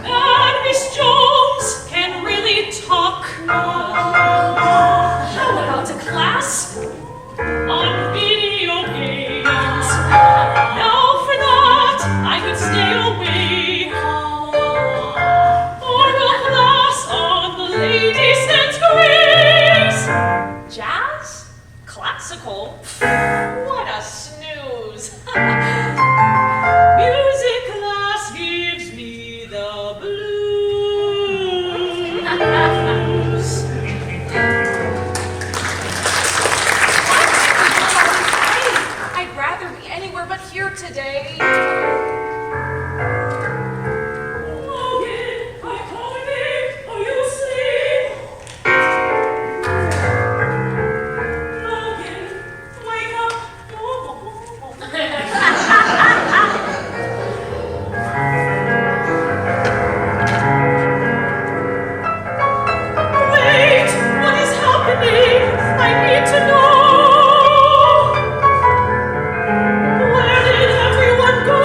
And Miss Jones can really talk. How about a class on video games? Now for that, I could stay away. Or a class on the ladies' dance grace. Jazz? Classical? What a snooze. Music class gives me the blues. I'd rather be anywhere but here today. Logan, I'm calling you. Are you asleep? Logan, wake up. Wait, what is happening? I need to know. Where did everyone go?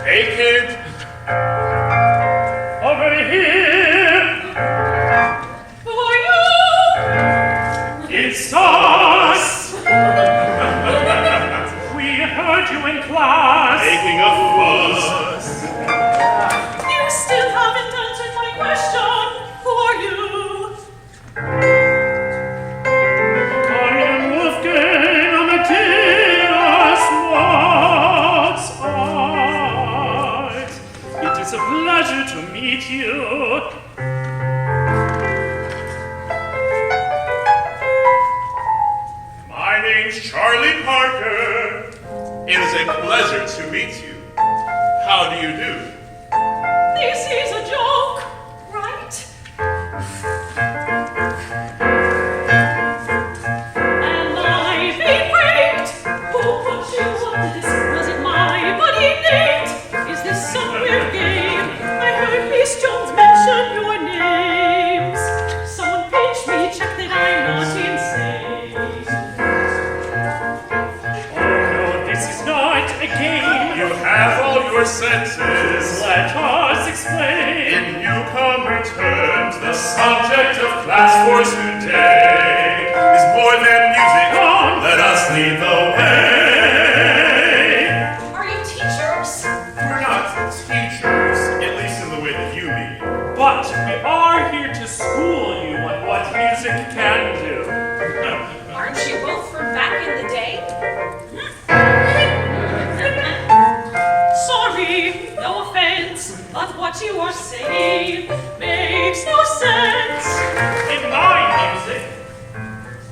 Hey, kid. Over here. Who are you? It's us. We heard you in class. Making a fuss. You still haven't answered my question. Who are you? I am Wolfgang Amadeus Mozart. It is a pleasure to meet you. My name's Charlie Parker. It is a pleasure to meet you. How do you do? This is a joke, right? Am I being raped? Who put you on this? Was it my buddy Nate? Is this some weird game? I heard Miss Jones mention your names. Someone pinch me, check that I'm not insane. Oh no, this is not a game. You have all your senses. Let us explain. In newcomer terms, the subject of class for today is more than music. Let us lead the way. Are you teachers? We're not teachers, at least in the way that you mean. But we are here to school you on what music can do. Aren't you both from back in the day? Sorry, no offense, but what you are saying makes no sense. In my music,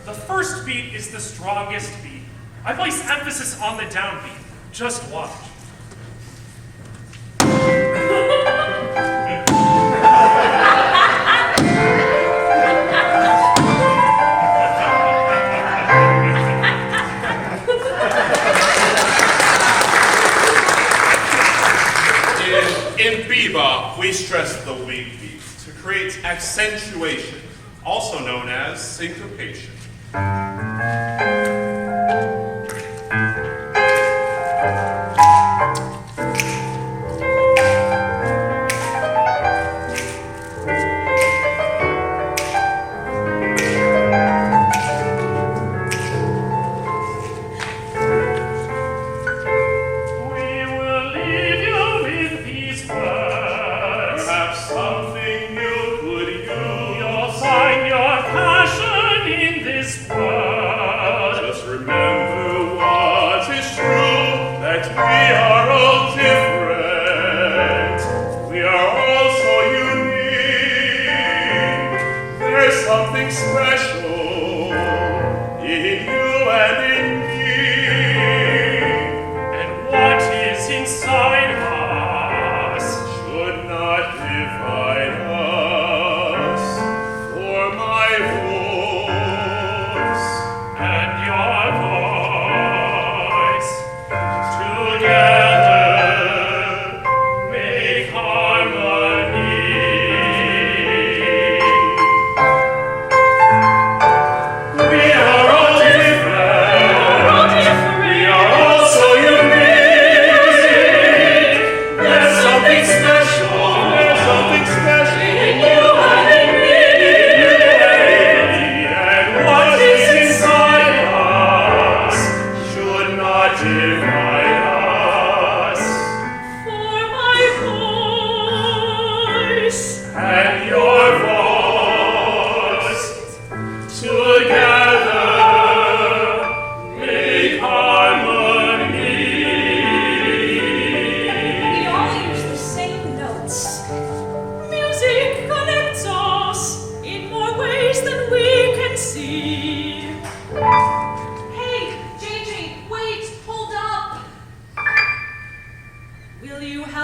the first beat is the strongest beat. I place emphasis on the downbeat. Just watch. In bebop, we stress the weak beat to create accentuation, also known as syncopation. Together make harmony.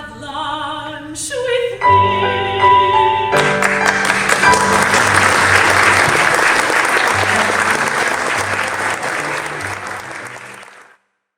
have lunch